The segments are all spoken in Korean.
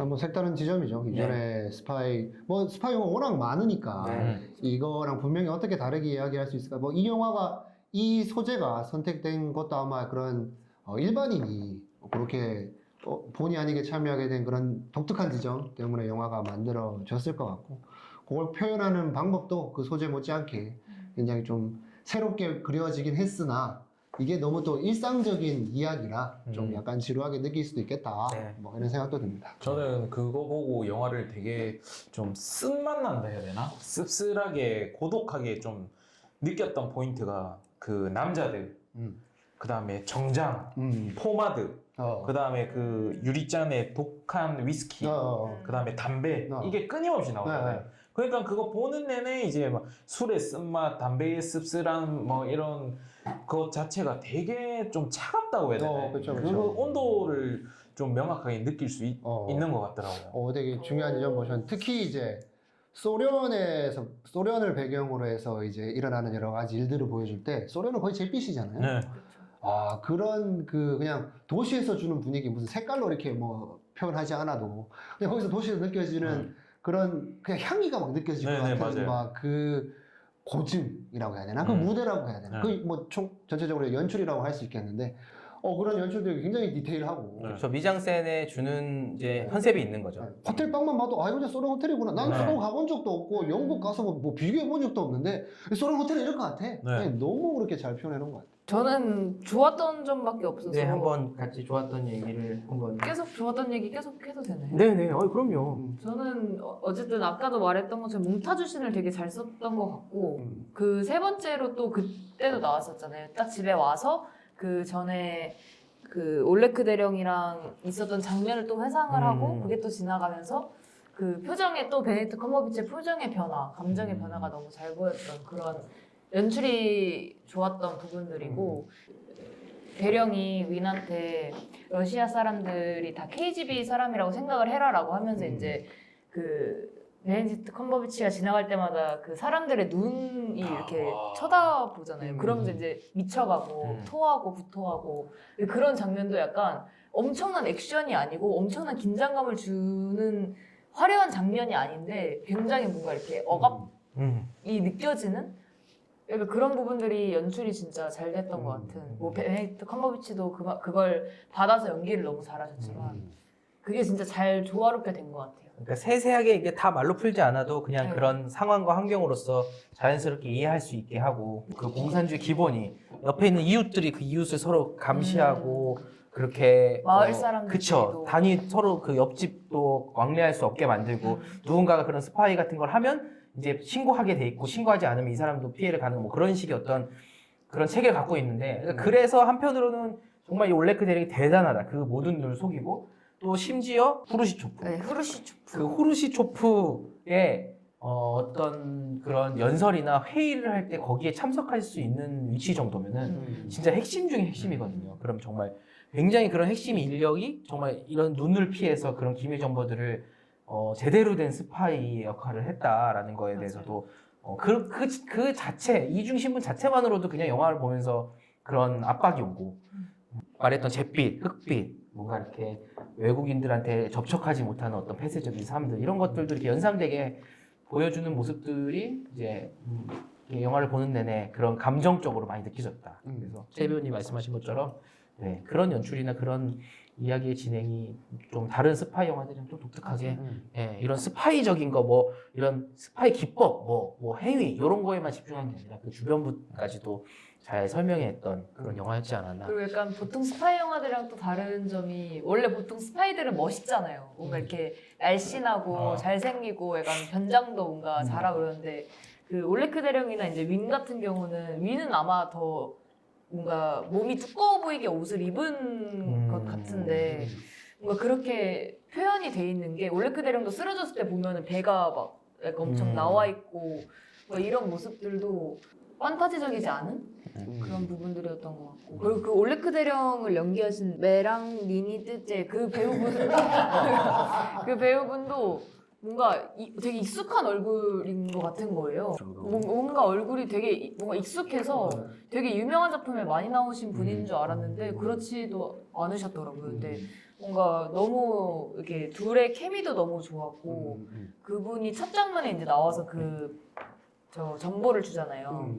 뭐 색다른 지점이죠. 이전에 스파이, 뭐 스파이 영화 워낙 많으니까 이거랑 분명히 어떻게 다르게 이야기할 수 있을까. 뭐 이 영화가 이 소재가 선택된 것도 아마 그런 일반인이 그렇게 본의 아니게 참여하게 된 그런 독특한 지점 때문에 영화가 만들어졌을 것 같고, 그걸 표현하는 방법도 그 소재 못지않게 굉장히 좀 새롭게 그려지긴 했으나 이게 너무 또 일상적인 이야기라 좀 약간 지루하게 느낄 수도 있겠다. 뭐 이런 생각도 듭니다. 저는 그거 보고 영화를 되게 좀 쓴맛 난다 해야 되나? 씁쓸하게 고독하게 좀 느꼈던 포인트가 그 남자들, 그 다음에 정장, 포마드, 그 다음에 그 유리잔에 독한 위스키, 그 다음에 담배, 이게 끊임없이 나오잖아요. 그러니까 그거 보는 내내 이제 막 술의 쓴맛, 담배의 씁쓸한 뭐 이런 것 자체가 되게 좀 차갑다고 해야 되나요? 그쵸, 그 그쵸. 온도를 좀 명확하게 느낄 수 있는 것 같더라고요. 되게 중요한 지점 보시면 특히 이제 소련을 배경으로 해서 이제 일어나는 여러 가지 일들을 보여줄 때 소련은 거의 잿빛이잖아요. 네. 그런 그냥 도시에서 주는 분위기 무슨 색깔로 이렇게 뭐 표현하지 않아도 그냥 거기서 도시에서 느껴지는 그런 그냥 향기가 막 느껴질 것 같은 맞아요. 막 그 고증이라고 해야 되나? 그 무대라고 해야 되나? 그 뭐 전체적으로 연출이라고 할 수 있겠는데 그런 연출들이 굉장히 디테일하고 저 미장센에 주는 이제 컨셉이 있는 거죠. 호텔 방만 봐도 이거 진짜 소련 호텔이구나. 난 소련 가본 적도 없고 영국 가서 뭐 비교해 본 적도 없는데 소련 호텔은 이럴 것 같아. 너무 그렇게 잘 표현해 놓은 것 같아. 저는 좋았던 점밖에 없어서 네, 한번 같이 좋았던 얘기를 한번. 계속 좋았던 얘기 계속 해도 되나요? 네네, 그럼요. 저는 어쨌든 아까도 말했던 것처럼 몽타주 씬을 되게 잘 썼던 것 같고 그 세 번째로 또 그때도 나왔었잖아요. 딱 집에 와서 그 전에 그 올레크 대령이랑 있었던 장면을 또 회상을 하고 그게 또 지나가면서 그 표정에 또 베네딕트 컴버비치의 표정의 변화, 감정의 변화가 너무 잘 보였던 그런 연출이 좋았던 부분들이고 대령이 윈한테 러시아 사람들이 다 KGB 사람이라고 생각을 해라라고 하면서 이제 그 베네딕트 컴버비치가 지나갈 때마다 그 사람들의 눈이 이렇게 쳐다보잖아요. 그러면서 이제 미쳐가고 토하고 구토하고 그런 장면도 약간 엄청난 액션이 아니고 엄청난 긴장감을 주는 화려한 장면이 아닌데 굉장히 뭔가 이렇게 억압이 느껴지는 그러니까 그런 부분들이 연출이 진짜 잘 됐던 것 같은 뭐 베네딕트 컴버비치도 그걸 받아서 연기를 너무 잘하셨지만 그게 진짜 잘 조화롭게 된 것 같아요. 그러니까 세세하게 이게 다 말로 풀지 않아도 그냥 그런 상황과 환경으로서 자연스럽게 이해할 수 있게 하고 그 공산주의 기본이 옆에 있는 이웃들이 그 이웃을 서로 감시하고 그렇게 마을 사람들도 그쵸. 단위 서로 그 옆집도 왕래할 수 없게 만들고 누군가가 그런 스파이 같은 걸 하면 이제 신고하게 돼 있고 신고하지 않으면 이 사람도 피해를 가는 뭐 그런 식의 어떤 그런 체계를 갖고 있는데 그래서 한편으로는 정말 이 올레크 대령이 대단하다. 그 모든 눈을 속이고 또 심지어 후르시초프. 네, 후르시초프. 그 후르시초프의 어떤 그런 연설이나 회의를 할 때 거기에 참석할 수 있는 위치 정도면은 진짜 핵심 중에 핵심이거든요. 그럼 정말 굉장히 그런 핵심 인력이 정말 이런 눈을 피해서 그런 기밀 정보들을 제대로 된 스파이의 역할을 했다라는 거에 대해서도 그 자체 이중신분 자체만으로도 그냥 영화를 보면서 그런 압박이 오고 말했던 잿빛, 흑빛 뭔가 이렇게 외국인들한테 접촉하지 못하는 어떤 폐쇄적인 삶들 이런 것들도 이렇게 연상되게 보여주는 모습들이 이제 영화를 보는 내내 그런 감정적으로 많이 느껴졌다. 그래서 최 배우님 말씀하신 것처럼 네, 그런 연출이나 그런 이야기의 진행이 좀 다른 스파이 영화들이랑 좀 독특하게 예, 이런 스파이적인 거 뭐 이런 스파이 기법 뭐 행위 이런 거에만 집중한 게 아니라 그 주변부까지도 잘 설명했던 그런 영화였지 않았나. 그리고 약간 보통 스파이 영화들이랑 또 다른 점이 원래 보통 스파이들은 멋있잖아요. 뭔가 이렇게 날씬하고 잘생기고 약간 변장도 뭔가 잘하고 그러는데 그 올레크 대령이나 이제 윈 같은 경우는 윈은 아마 더 뭔가 몸이 두꺼워 보이게 옷을 입은 것 같은데 뭔가 그렇게 표현이 돼 있는 게 올레크 대령도 쓰러졌을 때 보면은 배가 막 약간 엄청 나와 있고 뭐 이런 모습들도 판타지적이지 않은 그런 부분들이었던 것 같고 그리고 그 올레크 대령을 연기하신 메랑 리니드제 그 배우분 그 배우분도 뭔가 되게 익숙한 얼굴인 것 같은 거예요. 뭔가 얼굴이 되게 뭔가 익숙해서 되게 유명한 작품에 많이 나오신 분인 줄 알았는데 그렇지도 않으셨더라고요. 근데 뭔가 너무 이렇게 둘의 케미도 너무 좋았고 그분이 첫 장면에 이제 나와서 저 정보를 주잖아요.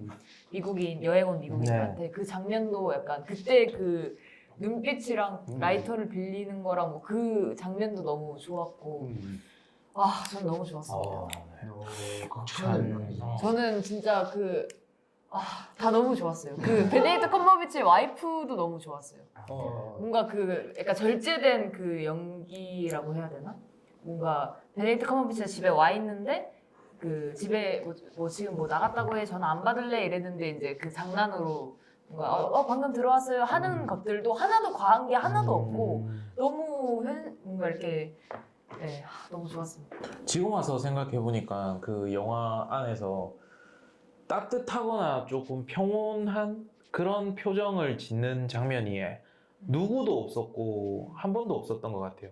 미국인 여행 온 미국인한테 그 장면도 약간 그때 그 눈빛이랑 라이터를 빌리는 거랑 뭐 그 장면도 너무 좋았고 전 너무 좋았습니다. 저는 진짜 다 너무 좋았어요. 그 베네딕트 컴버비치의 와이프도 너무 좋았어요. 뭔가 약간 절제된 그 연기라고 해야 되나? 뭔가 베네딕트 컴버비치가 집에 와 있는데 그 집에 뭐 지금 뭐 나갔다고 해 전화 안 받을래 이랬는데 이제 그 장난으로 뭔가 방금 들어왔어요 하는 것들도 하나도 과한 게 하나도 없고 너무 뭔가 이렇게 너무 좋았습니다. 지금 와서 생각해 보니까 그 영화 안에서 따뜻하거나 조금 평온한 그런 표정을 짓는 장면이 누구도 없었고 한 번도 없었던 것 같아요.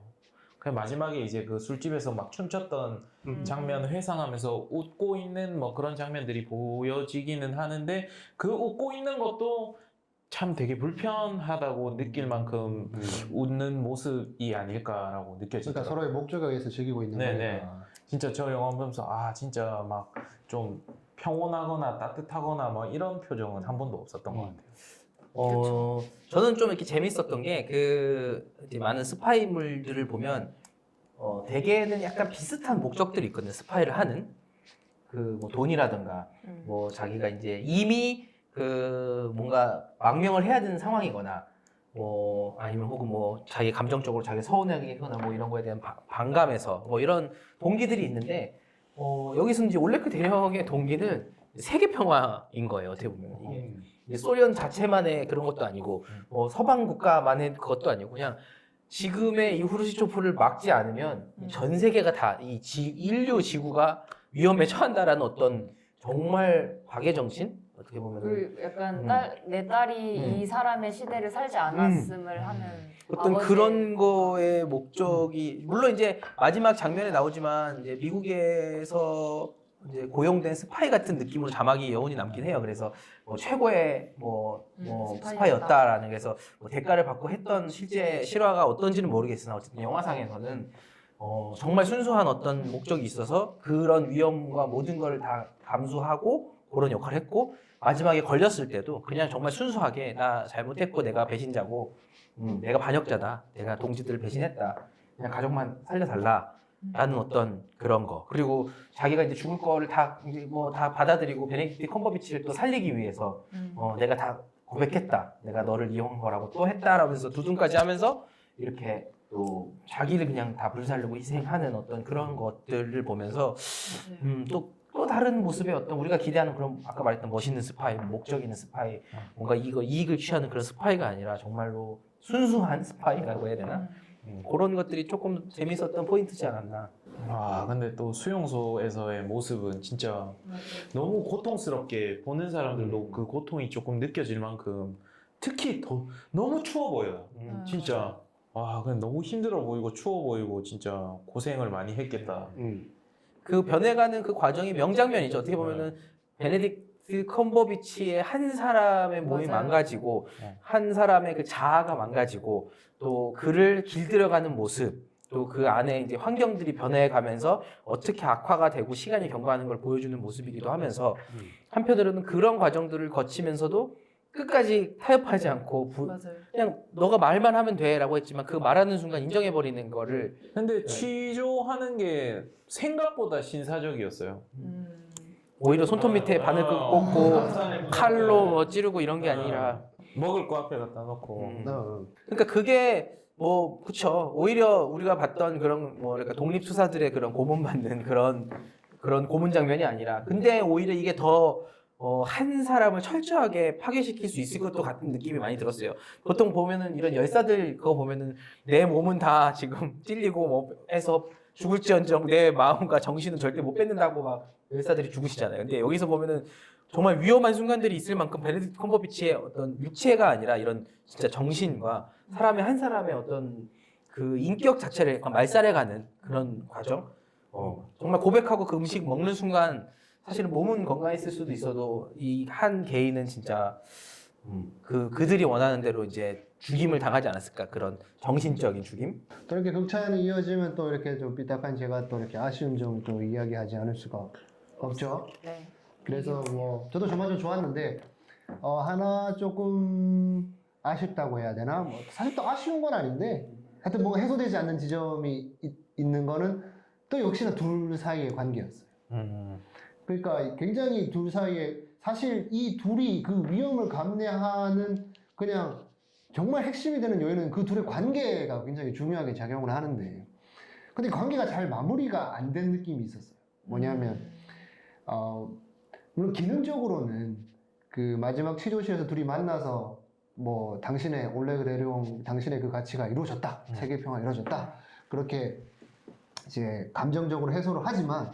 그냥 마지막에 이제 그 술집에서 막 춤췄던 장면 회상하면서 웃고 있는 뭐 그런 장면들이 보여지기는 하는데 그 웃고 있는 것도 참 되게 불편하다고 느낄 만큼 웃는 모습이 아닐까라고 느껴지더라고요. 그러니까 서로의 목적에 의해서 즐기고 있는 네네. 거니까. 진짜 저 영화 보면서 진짜 막 좀 평온하거나 따뜻하거나 뭐 이런 표정은 한 번도 없었던 것 같아요. 저는 좀 이렇게 재밌었던 게 이제 많은 스파이물들을 보면 대개는 약간 비슷한 목적들이 있거든요. 스파이를 하는 뭐 돈이라든가 뭐 자기가 이제 이미 뭔가 망명을 해야 되는 상황이거나 뭐 아니면 혹은 뭐 자기 감정적으로 자기 서운하게거나 뭐 이런 거에 대한 반감에서 뭐 이런 동기들이 있는데 여기서 이제 올레크 대령의 동기는 세계 평화인 거예요. 어떻게 보면 이게 소련 자체만의 그런 것도 아니고 서방 국가만의 그것도 아니고 그냥 지금의 이 후르시초프를 막지 않으면 전 세계가 다 인류 지구가 위험에 처한다라는 어떤 정말 박애 정신 어떻게 보면 약간 내 딸이 이 사람의 시대를 살지 않았음을 하는 어떤 그런 거의 목적이 물론 이제 마지막 장면에 나오지만 이제 미국에서 이제 고용된 스파이 같은 느낌으로 자막이 여운이 남긴 해요. 그래서 최고의 스파이였다라는 그래서 대가를 받고 했던 실제 실화가 어떤지는 모르겠으나 어쨌든 영화상에서는 정말 순수한 어떤 목적이 있어서 그런 위험과 모든 걸 다 감수하고 그런 역할을 했고 마지막에 걸렸을 때도 그냥 정말 순수하게 나 잘못했고 내가 배신자고 내가 반역자다. 내가 동지들을 배신했다. 그냥 가족만 살려달라라는 어떤 그런 거. 그리고 자기가 이제 죽을 거를 다 받아들이고 베네딕트 컴버비치를 또 살리기 위해서 내가 다 고백했다. 내가 너를 이용한 거라고 또 했다라면서 두둔까지 하면서 이렇게 또 자기를 그냥 다 불살르고 희생하는 어떤 그런 것들을 보면서 또 다른 모습의 어떤 우리가 기대하는 그런 아까 말했던 멋있는 스파이, 목적 있는 스파이, 뭔가 이익을 취하는 그런 스파이가 아니라 정말로 순수한 스파이라고 해야 되나? 그런 것들이 조금 재밌었던 포인트지 않았나. 근데 또 수용소에서의 모습은 진짜 너무 고통스럽게 보는 사람들도 그 고통이 조금 느껴질 만큼 특히 더 너무 추워 보여요. 진짜. 그냥 너무 힘들어 보이고 추워 보이고 진짜 고생을 많이 했겠다. 그 변해가는 그 과정이 명장면이죠. 어떻게 보면은 베네딕트 컴버비치의 한 사람의 몸이 맞아요. 망가지고 한 사람의 그 자아가 망가지고 또 그를 길들여가는 모습 또 그 안에 이제 환경들이 변해가면서 어떻게 악화가 되고 시간이 경과하는 걸 보여주는 모습이기도 하면서 한편으로는 그런 과정들을 거치면서도 끝까지 타협하지 않고 그냥 너가 말만 하면 돼라고 했지만 그 말하는 순간 인정해버리는 거를 근데 취조하는 게 생각보다 신사적이었어요. 오히려 손톱 밑에 바늘 꽂고 칼로 뭐 찌르고 이런 게 아니라 먹을 거 앞에 갖다 놓고. 그러니까 그게 그쵸. 오히려 우리가 봤던 그런 그러니까 독립수사들의 그런 고문받는 그런 고문 장면이 아니라 근데 오히려 이게 더 한 사람을 철저하게 파괴시킬 수 있을 것도 같은 느낌이 많이 들었어요. 보통 보면은 이런 열사들 그거 보면은 내 몸은 다 지금 찔리고 뭐 해서 죽을지언정 내 마음과 정신은 절대 못 뺏는다고 막 열사들이 죽으시잖아요. 근데 여기서 보면은 정말 위험한 순간들이 있을 만큼 베네딕트 컴버비치의 어떤 육체가 아니라 이런 진짜 정신과 사람의 한 사람의 어떤 그 인격 자체를 약간 말살해가는 그런 과정. 정말 고백하고 그 음식 먹는 순간 사실은 몸은 건강했을 수도 있어도 이 한 개인은 진짜 그들이 원하는 대로 이제 죽임을 당하지 않았을까 그런 정신적인 죽임. 또 이렇게 극찬이 이어지면 또 이렇게 좀 삐딱한 제가 또 이렇게 아쉬운 점 또 이야기하지 않을 수가 없죠. 네. 그래서 뭐 저도 전반적으로 좋았는데 하나 조금 아쉽다고 해야 되나? 뭐 사실 또 아쉬운 건 아닌데 하여튼 뭔가 해소되지 않는 지점이 있는 거는 또 역시나 둘 사이의 관계였어요. 그러니까 굉장히 둘 사이에 사실 이 둘이 그 위험을 감내하는 그냥 정말 핵심이 되는 요인은 그 둘의 관계가 굉장히 중요하게 작용을 하는데 근데 관계가 잘 마무리가 안 된 느낌이 있었어요. 뭐냐면 물론 기능적으로는 그 마지막 취조실에서 둘이 만나서 뭐 당신의 올레그 대령 당신의 그 가치가 이루어졌다 세계평화 이루어졌다 그렇게 이제 감정적으로 해소를 하지만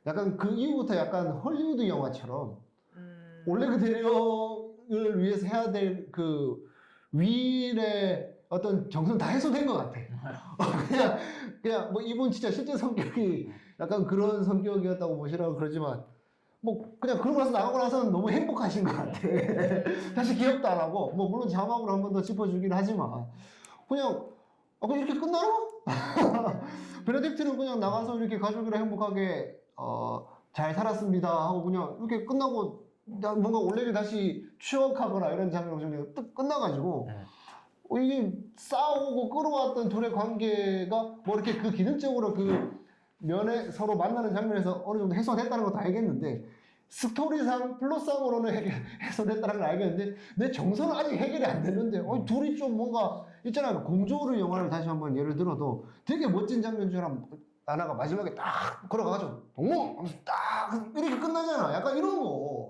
약간 그 이후부터 약간 헐리우드 영화처럼 올레그 대령을 위해서 해야 될 그 위인의 어떤 정성 다 해소된 것 같아. 그냥 뭐 이분 진짜 실제 성격이 약간 그런 성격이었다고 보시라고 그러지만 뭐 그냥 그러고 나서 나가고 나서는 너무 행복하신 것 같아. 다시 기억도 안 하고 뭐 물론 자막으로 한 번 더 짚어주긴 하지만 그냥 그냥 이렇게 끝나나? 베네딕트는 그냥 나가서 이렇게 가족이랑 행복하게 잘 살았습니다 하고 그냥 이렇게 끝나고 뭔가 올레를 다시 추억하거나 이런 장면으로 좀 뚝 끝나가지고 이게 싸우고 끌어왔던 둘의 관계가 뭐 이렇게 그 기능적으로 그 면에 서로 만나는 장면에서 어느 정도 해소됐다는 것도 알겠는데 스토리상 플롯상으로는 해소됐다는 걸 알겠는데 내 정서는 아직 해결이 안 됐는데 둘이 좀 뭔가 있잖아 공조를 영화를 다시 한번 예를 들어도 되게 멋진 장면 중 하나가 마지막에 딱 걸어가가지고 동무 하면서 딱 이렇게 끝나잖아. 약간 이런 거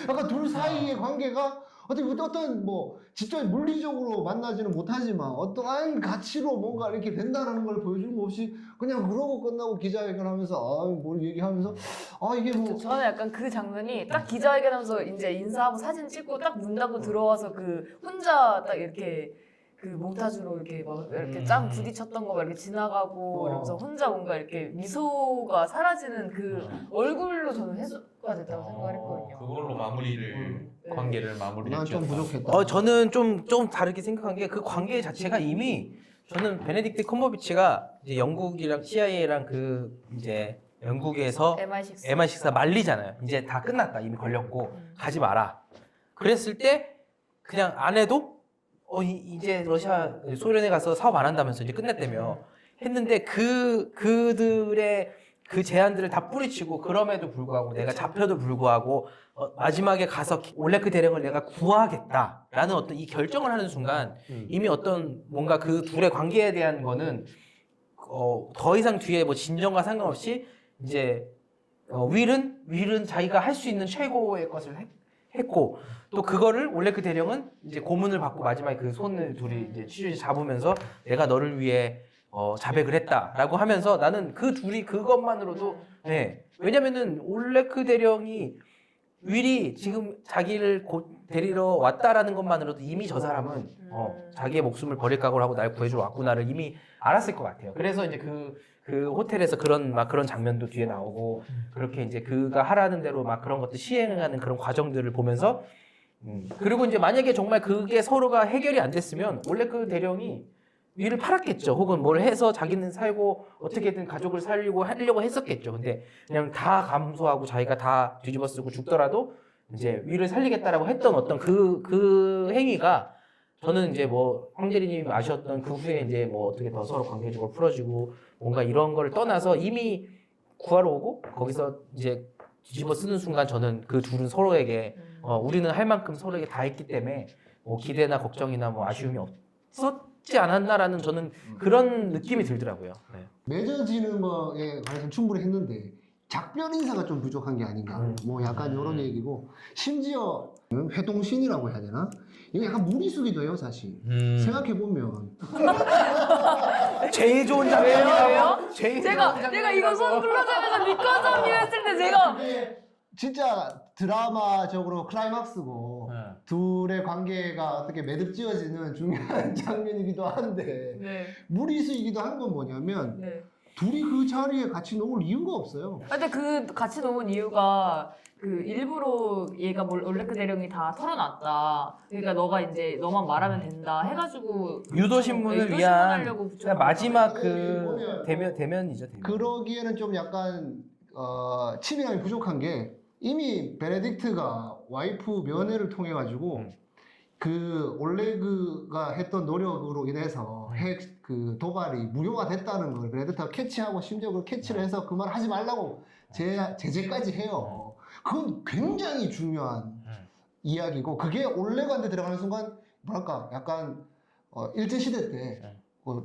약간 둘 사이의 관계가 어떤 뭐 직접 물리적으로 만나지는 못하지만 어떠한 가치로 뭔가 이렇게 된다는 걸 보여주는 거 없이 그냥 그러고 끝나고 기자회견하면서 뭘 얘기하면서 이게 뭐 저는 약간 그 장면이 딱 기자회견하면서 이제 인사하고 사진 찍고 딱 문 닫고 들어와서 그 혼자 딱 이렇게 그 몽타주로 이렇게 막 이렇게 짱 부딪혔던 거 막 이렇게 지나가고 이러면서 혼자 뭔가 이렇게 미소가 사라지는 그 얼굴로 저는 해소가 됐다고 생각을 했거든요. 그걸로 마무리를 관계를 마무리를 난 좀 지었다. 부족했다. 저는 좀 다르게 생각한 게 그 관계 자체가 이미 저는 베네딕트 컴버비치가 이제 영국이랑 CIA랑 그 이제 영국에서 MI6 MI6가 말리잖아요. 이제 다 끝났다. 이미 걸렸고 가지 마라. 그랬을 때 그냥 안 해도 이제 러시아 소련에 가서 사업 안 한다면서 이제 끝냈다며 했는데 그들의 그 제안들을 다 뿌리치고 그럼에도 불구하고 내가 잡혀도 불구하고 마지막에 가서 올레크 대령을 내가 구하겠다라는 어떤 이 결정을 하는 순간 이미 어떤 뭔가 그 둘의 관계에 대한 거는 더 이상 뒤에 뭐 진정과 상관없이 이제 윌은 자기가 할 수 있는 최고의 것을 했고 또 그거를 올레크 대령은 이제 고문을 받고 마지막에 그 손을 둘이 이제 치주지 잡으면서 내가 너를 위해 자백을 했다라고 하면서 나는 그 둘이 그것만으로도 왜냐면은 올레크 대령이 윌이 지금 자기를 데리러 왔다라는 것만으로도 이미 저 사람은 자기의 목숨을 버릴 각오를 하고 날 구해주러 왔구나를 이미 알았을 것 같아요. 그래서 이제 그 호텔에서 그런 장면도 뒤에 나오고 그렇게 이제 그가 하라는 대로 막 그런 것들 시행하는 그런 과정들을 보면서 그리고 이제 만약에 정말 그게 서로가 해결이 안 됐으면 원래 그 대령이 위를 팔았겠죠. 혹은 뭘 해서 자기는 살고 어떻게든 가족을 살리고 하려고 했었겠죠. 근데 그냥 다 감수하고 자기가 다 뒤집어 쓰고 죽더라도 이제 위를 살리겠다라고 했던 어떤 그 행위가 저는 이제 뭐 황대리님이 아셨던 그 후에 이제 뭐 어떻게 더 서로 관계적으로 풀어지고 뭔가 이런 거를 떠나서 이미 구하러 오고 거기서 이제 뒤집어 쓰는 순간 저는 그 둘은 서로에게 우리는 할 만큼 서로에게 다 했기 때문에 뭐 기대나 걱정이나 뭐 아쉬움이 없었지 않았나라는 저는 그런 느낌이 들더라고요. 네. 맺어지는 거에 관해서 충분히 했는데 작별 인사가 좀 부족한 게 아닌가 뭐 약간 이런 얘기고 심지어 회동신이라고 해야 되나? 이거 약간 무리수기도 해요 사실 생각해보면 제일 좋은 왜요? 장면이에요. 제일 제가 이거 손 불러주면서 미끄러져님 했을 때 제가 이게 진짜 드라마적으로 클라이막스고 둘의 관계가 어떻게 매듭지어지는 중요한 장면이기도 한데 네. 무리수이기도 한 건 뭐냐면 네. 둘이 그 자리에 같이 놓을 이유가 없어요. 근데 그 같이 놓은 이유가 그 일부러 얘가 올레크 대령이 다 털어놨다. 그러니까 너가 이제 너만 말하면 된다 해가지고 유도 신문을 유도 위한 신문하려고 그냥 마지막 거다. 그 보면 대면이죠. 대면. 그러기에는 좀 약간 치밀함이 부족한 게 이미 베네딕트가 와이프 면회를 통해 가지고 그 올레그가 했던 노력으로 인해서 그 도발이 무효가 됐다는 걸 베네딕트가 캐치하고 심지어 그걸 캐치를 해서 그 말 하지 말라고 제재까지 해요. 그건 굉장히 중요한 이야기고 그게 올레그한테 들어가는 순간 뭐랄까 약간 일제시대 때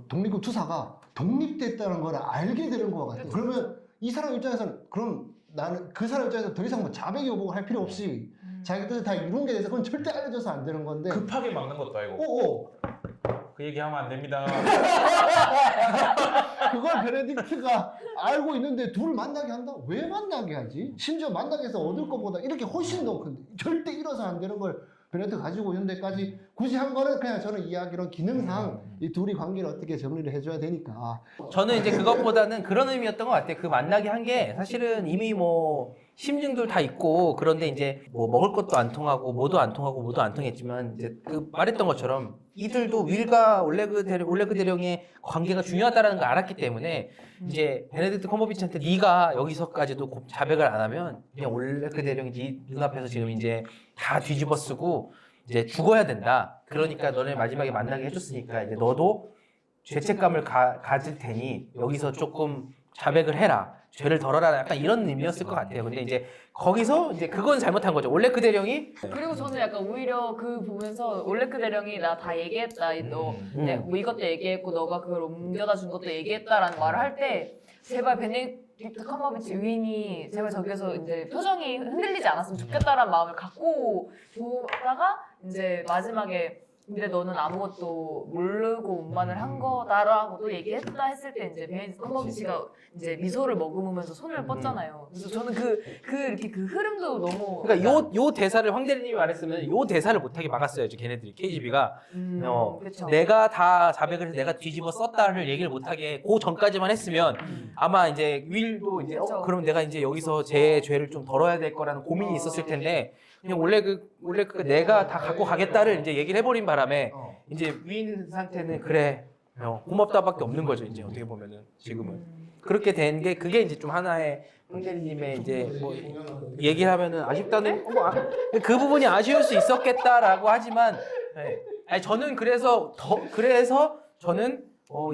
독립국 투사가 독립됐다는 걸 알게 되는 것 같아요. 그러면 이 사람 입장에서는 그럼 나는 그 사람 입장에서 더 이상 뭐 자백이 오고 할 필요 없이 자기 뜻을 다 이룬 게 돼서 그건 절대 알려줘서 안 되는 건데 급하게 막는 것도 아니고 그 얘기하면 안 됩니다. 그걸 베네딕트가 알고 있는데 둘을 만나게 한다? 왜 만나게 하지? 심지어 만나게 해서 얻을 것보다 이렇게 훨씬 더 큰데 절대 이뤄서 안 되는 걸 베네딕트 가지고 있는 데까지 굳이 한 거는 그냥 저는 이야기로 기능상 이 둘이 관계를 어떻게 정리를 해줘야 되니까 저는 이제 그것보다는 그런 의미였던 것 같아요. 그 만나게 한 게 사실은 이미 뭐 심증들 다 있고 그런데 이제 뭐 먹을 것도 안 통하고 뭐도 안 통하고 뭐도 안 통했지만 이제 그 말했던 것처럼 이들도 윌과 올레그 대령의 관계가 중요하다는 걸 알았기 때문에 이제 베네딕트 컴버비치한테 네가 여기서까지도 자백을 안 하면 그냥 올레그 대령이 네 눈앞에서 지금 이제 다 뒤집어 쓰고 이제 죽어야 된다. 그러니까 너네 마지막에 만나게 해줬으니까 이제 너도 죄책감을 가질 테니 여기서 조금 자백을 해라. 죄를 덜어라. 약간 이런 의미였을 것 같아요. 근데 이제 거기서 이제 그건 잘못한 거죠. 올레크 대령이 그리고 저는 약간 오히려 그 보면서 올레크 대령이 나 다 얘기했다. 너 뭐 이것도 얘기했고 너가 그걸 옮겨다 준 것도 얘기했다라는 말을 할 때 제발 베네딕트 컴버비치 위인이 제발 저기서 이제 표정이 흔들리지 않았으면 좋겠다라는 마음을 갖고 보다가 이제 마지막에 근데 너는 아무것도 모르고 운반을 한 거다라고도 얘기했다 했을 때 이제 베네딕트 컴버비치가 이제 미소를 머금으면서 손을 뻗잖아요. 그래서 저는 이렇게 그 흐름도 너무 그러니까 요 대사를 황 대리님이 말했으면 요 대사를 못하게 막았어야죠. 걔네들이 KGB가 그쵸. 내가 다 자백을 해서 내가 뒤집어 썼다를 얘기를 못하게 그 전까지만 했으면 아마 이제 윌도 이제 그쵸. 그럼 내가 이제 여기서 제 죄를 좀 덜어야 될 거라는 고민이 있었을 텐데 그냥 원래 그 내가 다 갖고 가겠다를 이제 얘기를 해버린 바람에 이제 윈 상태는 그래 고맙다밖에 없는 거죠. 이제 어떻게 보면은 지금은 그렇게 된 게 그게 이제 좀 하나의 황대리님의 이제 뭐 얘기를 하면은 아쉽다는 그 부분이 아쉬울 수 있었겠다라고 하지만 아니 저는 그래서 저는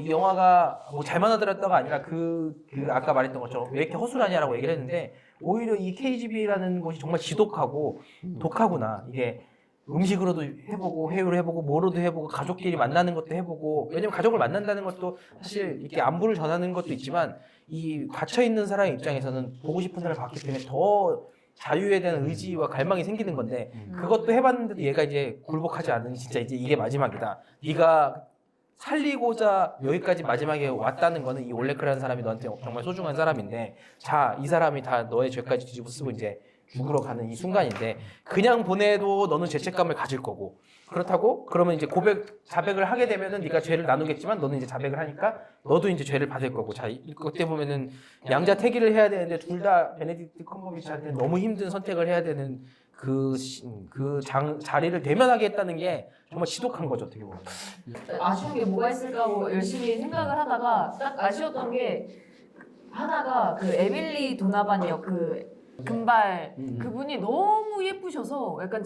이 영화가 뭐 잘 만들었다가 아니라 그 아까 말했던 것처럼 왜 이렇게 허술하냐라고 얘기를 했는데 오히려 이 KGB라는 곳이 정말 지독하고 독하구나. 이게 음식으로도 해보고 회유를 해보고 뭐로도 해보고 가족끼리 만나는 것도 해보고 왜냐면 가족을 만난다는 것도 사실 이렇게 안부를 전하는 것도 있지만 이 갇혀있는 사람의 입장에서는 보고 싶은 사람을 봤기 때문에 더 자유에 대한 의지와 갈망이 생기는 건데 그것도 해봤는데도 얘가 이제 굴복하지 않으니 진짜 이제 이게 마지막이다. 네가 살리고자 여기까지 마지막에 왔다는 거는 이 올레크라는 사람이 너한테 정말 소중한 사람인데 자, 이 사람이 다 너의 죄까지 뒤집어 쓰고 이제 죽으러 가는 이 순간인데 그냥 보내도 너는 죄책감을 가질 거고 그렇다고 그러면 이제 자백을 하게 되면은 네가 죄를 나누겠지만 너는 이제 자백을 하니까 너도 이제 죄를 받을 거고 자, 그때 보면은 양자택일을 해야 되는데 둘 다 베네딕트 컴버비치한테 너무 힘든 선택을 해야 되는 자리를 대면하게 했다는 게 정말 지독한 거죠, 어떻게 보면. 아쉬운 게 뭐가 있을까 하고 열심히 생각을 하다가 딱 아쉬웠던 게 하나가 그 에밀리 도나반 역 그 금발 그분이 너무 예쁘셔서 약간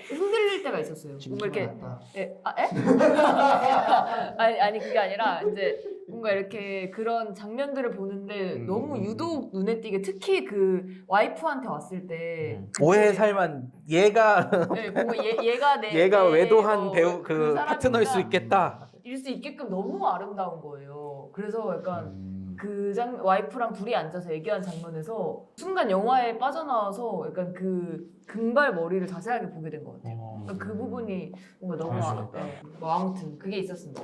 흔들릴 때가 있었어요. 뭔가 이렇게 아니 그게 아니라 이제 뭔가 이렇게 그런 장면들을 보는데 너무 유독 눈에 띄게 특히 그 와이프한테 왔을 때 오해의 살만 얘가 얘가 외도한 배우 그 파트너일 수 있겠다. 일 수 있게끔 너무 아름다운 거예요. 그래서 약간 와이프랑 둘이 앉아서 얘기한 장면에서 순간 영화에 빠져나와서 약간 그 금발 머리를 자세하게 보게 된 것 같아요. 그러니까 그 부분이 뭔가 너무 뭐 아무튼 그게 있었습니다.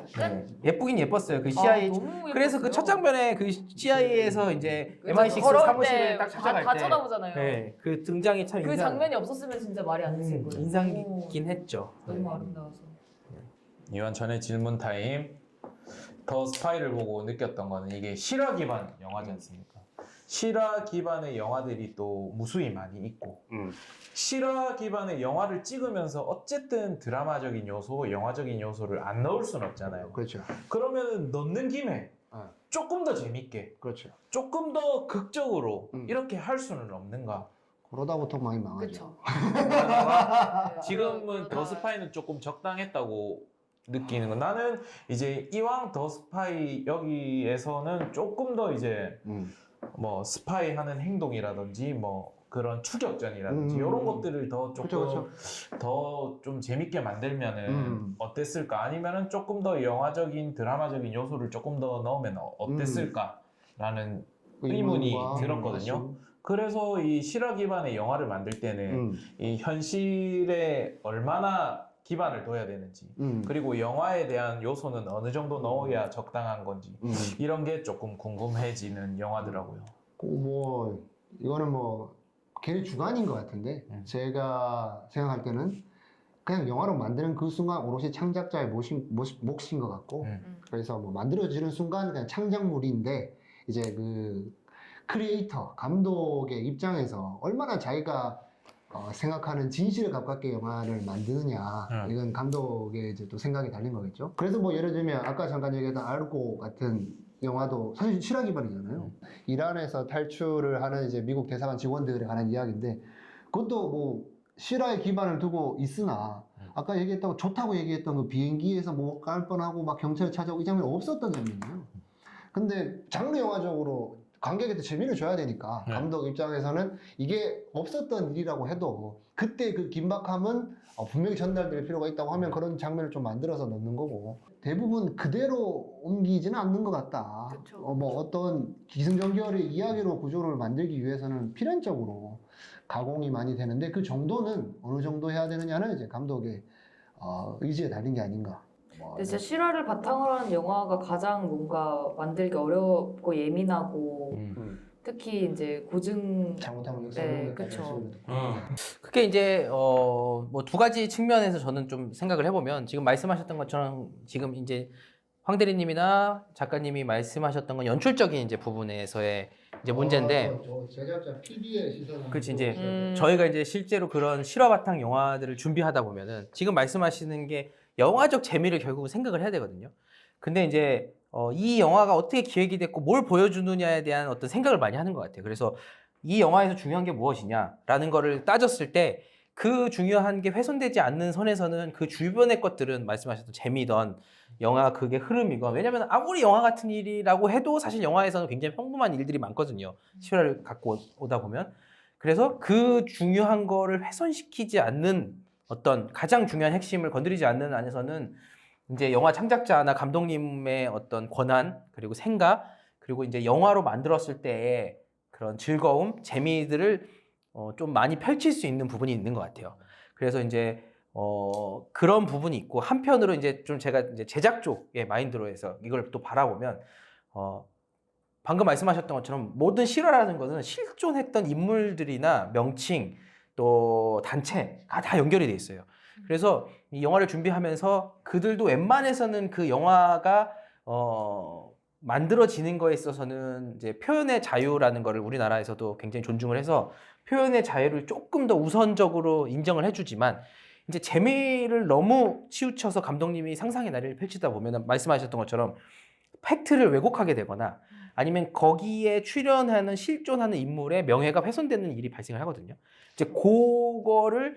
예쁘긴 예뻤어요. 그 CIA. 너무 그래서 그 첫 장면에 그 CIA에서 이제 그쵸, MI6 걸어올 사무실을 때 딱 찾아갈 다 때 쳐다보잖아요. 네, 그 등장이 참 그 장면이 없었으면 진짜 말이 안 됐을 거예요. 인상 깊긴 했죠. 너무 아름다워서. 이완천의 질문 타임. 더 스파이를 보고 느꼈던 거는 이게 실화 기반 영화지 않습니까? 실화 기반의 영화들이 또 무수히 많이 있고 실화 기반의 영화를 찍으면서 어쨌든 드라마적인 요소, 영화적인 요소를 안 넣을 수는 없잖아요. 그렇죠. 그러면 넣는 김에 어. 조금 더 재밌게, 그렇죠. 조금 더 극적으로 음. 이렇게 할 수는 없는가? 그러다 보통 많이 망하죠. 그렇죠. 지금은 더 스파이는 조금 적당했다고 느끼는 건 나는 이제 이왕 더 스파이 여기에서는 조금 더 이제 뭐 스파이 하는 행동이라든지 뭐 그런 추격전이라든지 이런 것들을 더 조금 그쵸. 더 좀 재밌게 만들면은 어땠을까? 아니면은 조금 더 영화적인 드라마적인 요소를 조금 더 넣으면 어땠을까라는 의문이 의문과 들었거든요. 그래서 이 실화 기반의 영화를 만들 때는 이 현실에 얼마나 기반을 둬야 되는지 그리고 영화에 대한 요소는 어느 정도 넣어야 적당한 건지 이런 게 조금 궁금해지는 영화더라고요. 뭐 이거는 뭐 개인 주관인 것 같은데 제가 생각할 때는 그냥 영화로 만드는 그 순간 오롯이 창작자의 몫인 것 같고 그래서 뭐 만들어지는 순간 그냥 창작물인데 이제 그 크리에이터 감독의 입장에서 얼마나 자기가 생각하는 진실에 가깝게 영화를 만드느냐 이건 감독의 이제 또 생각이 달린 거겠죠. 그래서 뭐 예를 들면 아까 잠깐 얘기했던 알고 같은 영화도 사실 실화 기반이잖아요. 이란에서 탈출을 하는 이제 미국 대사관 직원들에 관한 이야기인데 그것도 뭐 실화에 기반을 두고 있으나 아까 얘기했다고 좋다고 얘기했던 그 비행기에서 뭐 깔 뻔하고 막 경찰 찾아오고 이 장면 없었던 장면이에요. 근데 장르 영화적으로 관객한테 재미를 줘야 되니까 감독 입장에서는 이게 없었던 일이라고 해도 그때 그 긴박함은 분명히 전달될 필요가 있다고 하면 그런 장면을 좀 만들어서 넣는 거고 대부분 그대로 옮기지는 않는 것 같다. 그쵸. 뭐 어떤 기승전결의 이야기로 구조를 만들기 위해서는 필연적으로 가공이 많이 되는데 그 정도는 어느 정도 해야 되느냐는 이제 감독의 의지에 달린 게 아닌가. 근데 진짜 실화를 바탕으로 하는 영화가 가장 뭔가 만들기 어렵고 예민하고 특히 이제 고증 잘못하면 네, 역사를 그쵸. 그게 이제 뭐 두 가지 측면에서 저는 좀 생각을 해보면 지금 말씀하셨던 것처럼 지금 이제 황 대리님이나 작가님이 말씀하셨던 건 연출적인 이제 부분에서의 이제 문제인데 제작자 PD의 시선. 그렇지 이제 저희가 이제 실제로 그런 실화 바탕 영화들을 준비하다 보면은 지금 말씀하시는 게 영화적 재미를 결국은 생각을 해야 되거든요. 근데 이제 이 영화가 어떻게 기획이 됐고 뭘 보여주느냐에 대한 어떤 생각을 많이 하는 것 같아요. 그래서 이 영화에서 중요한 게 무엇이냐라는 거를 따졌을 때 그 중요한 게 훼손되지 않는 선에서는 그 주변의 것들은 말씀하셨던 재미던 영화 그게 흐름이건 왜냐면 아무리 영화 같은 일이라고 해도 사실 영화에서는 굉장히 평범한 일들이 많거든요. 실화를 갖고 오다 보면. 그래서 그 중요한 거를 훼손시키지 않는 어떤 가장 중요한 핵심을 건드리지 않는 안에서는 이제 영화 창작자나 감독님의 어떤 권한 그리고 생각 그리고 이제 영화로 만들었을 때의 그런 즐거움, 재미들을 좀 많이 펼칠 수 있는 부분이 있는 것 같아요. 그래서 이제 그런 부분이 있고 한편으로 이제 좀 제가 이제 제작 쪽의 마인드로 해서 이걸 또 바라보면 방금 말씀하셨던 것처럼 모든 실화라는 것은 실존했던 인물들이나 명칭 또 단체가 다 연결이 돼 있어요. 그래서 이 영화를 준비하면서 그들도 웬만해서는 그 영화가 만들어지는 거에 있어서는 이제 표현의 자유라는 거를 우리나라에서도 굉장히 존중을 해서 표현의 자유를 조금 더 우선적으로 인정을 해주지만 이제 재미를 너무 치우쳐서 감독님이 상상의 나래를 펼치다 보면 말씀하셨던 것처럼 팩트를 왜곡하게 되거나 아니면 거기에 출연하는 실존하는 인물의 명예가 훼손되는 일이 발생을 하거든요. 이제 그거를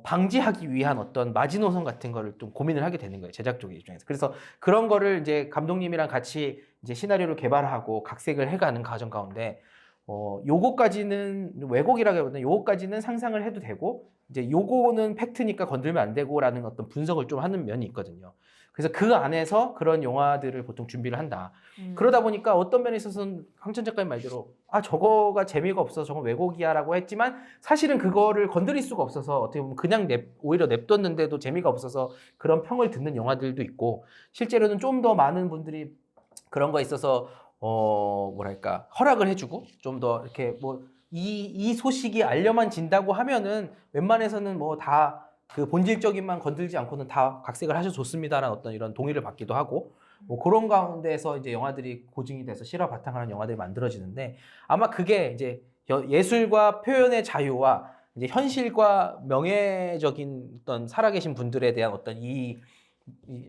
방지하기 위한 어떤 마지노선 같은 거를 좀 고민을 하게 되는 거예요. 제작 쪽의 입장에서. 그래서 그런 거를 이제 감독님이랑 같이 이제 시나리오를 개발하고 각색을 해가는 과정 가운데 요거까지는 왜곡이라기보다는 요거까지는 상상을 해도 되고 이제 요거는 팩트니까 건들면 안 되고라는 어떤 분석을 좀 하는 면이 있거든요. 그래서 그 안에서 그런 영화들을 보통 준비를 한다. 그러다 보니까 어떤 면에 있어서는 황천 작가님 말대로 저거가 재미가 없어서 저건 왜곡이야라고 했지만 사실은 그거를 건드릴 수가 없어서 어떻게 보면 그냥 오히려 냅뒀는데도 재미가 없어서 그런 평을 듣는 영화들도 있고 실제로는 좀 더 많은 분들이 그런 거에 있어서 뭐랄까 허락을 해주고 좀 더 이렇게 뭐 이 소식이 알려만 진다고 하면은 웬만해서는 뭐 다 그 본질적인만 건들지 않고는 다 각색을 하셔서 좋습니다라는 어떤 이런 동의를 받기도 하고 뭐 그런 가운데서 이제 영화들이 고증이 돼서 실화 바탕하는 영화들이 만들어지는데 아마 그게 이제 예술과 표현의 자유와 이제 현실과 명예적인 어떤 살아계신 분들에 대한 어떤 이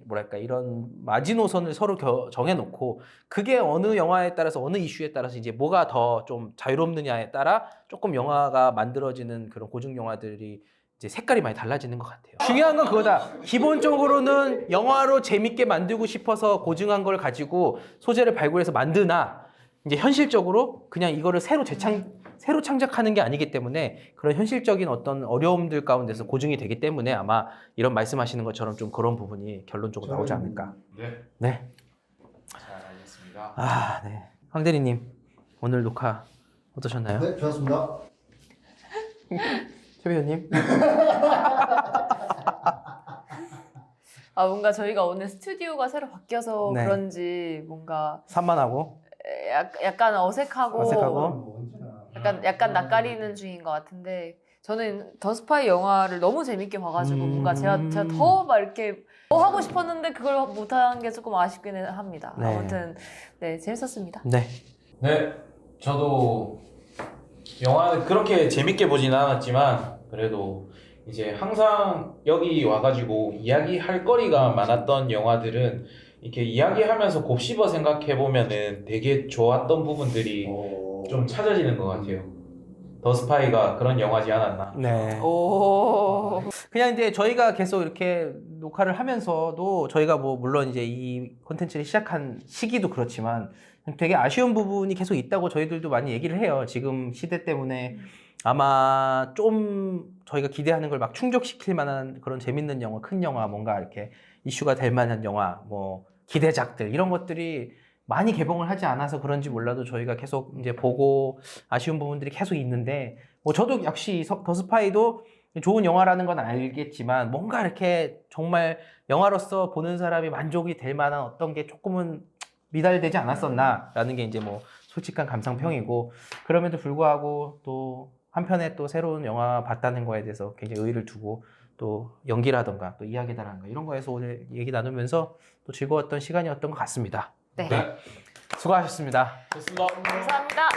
뭐랄까 이런 마지노선을 서로 정해놓고 그게 어느 영화에 따라서 어느 이슈에 따라서 이제 뭐가 더 좀 자유롭느냐에 따라 조금 영화가 만들어지는 그런 고증 영화들이 이제 색깔이 많이 달라지는 것 같아요. 중요한 건 그거다. 기본적으로는 영화로 재밌게 만들고 싶어서 고증한 걸 가지고 소재를 발굴해서 만드나 이제 현실적으로 그냥 이거를 새로 창작하는 게 아니기 때문에 그런 현실적인 어떤 어려움들 가운데서 고증이 되기 때문에 아마 이런 말씀하시는 것처럼 좀 그런 부분이 결론적으로 나오지 않을까. 네. 네. 잘 알겠습니다. 아, 네. 황 대리님 오늘 녹화 어떠셨나요? 네, 좋았습니다. 최 배우님? 아 뭔가 저희가 오늘 스튜디오가 새로 바뀌어서 네. 그런지 뭔가 산만하고 약간 어색하고 어색하고 약간 낯가리는 중인 것 같은데 저는 더 스파이 영화를 너무 재밌게 봐가지고 뭔가 제가 더 막 이렇게 뭐 하고 싶었는데 그걸 못한 게 조금 아쉽기는 합니다. 네. 아무튼 네 재밌었습니다. 네. 네, 저도 영화는 그렇게 재밌게 보진 않았지만 그래도 이제 항상 여기 와가지고 이야기할 거리가 많았던 영화들은 이렇게 이야기하면서 곱씹어 생각해 보면은 되게 좋았던 부분들이 좀 찾아지는 것 같아요. 더 스파이가 그런 영화지 않았나? 네. 오. 그냥 이제 저희가 계속 이렇게 녹화를 하면서도 저희가 뭐 물론 이제 이 콘텐츠를 시작한 시기도 그렇지만 되게 아쉬운 부분이 계속 있다고 저희들도 많이 얘기를 해요. 지금 시대 때문에 아마 좀 저희가 기대하는 걸 막 충족시킬 만한 그런 재밌는 영화, 큰 영화, 뭔가 이렇게 이슈가 될 만한 영화, 뭐 기대작들 이런 것들이 많이 개봉을 하지 않아서 그런지 몰라도 저희가 계속 이제 보고 아쉬운 부분들이 계속 있는데 뭐 저도 역시 더 스파이도 좋은 영화라는 건 알겠지만 뭔가 이렇게 정말 영화로서 보는 사람이 만족이 될 만한 어떤 게 조금은 미달되지 않았었나라는 게 이제 뭐 솔직한 감상평이고 그럼에도 불구하고 또 한편에 또 새로운 영화 봤다는 거에 대해서 굉장히 의의를 두고 또 연기라던가 또 이야기다라던가 이런 거에서 오늘 얘기 나누면서 또 즐거웠던 시간이었던 것 같습니다. 네. 수고하셨습니다. 좋습니다. 감사합니다.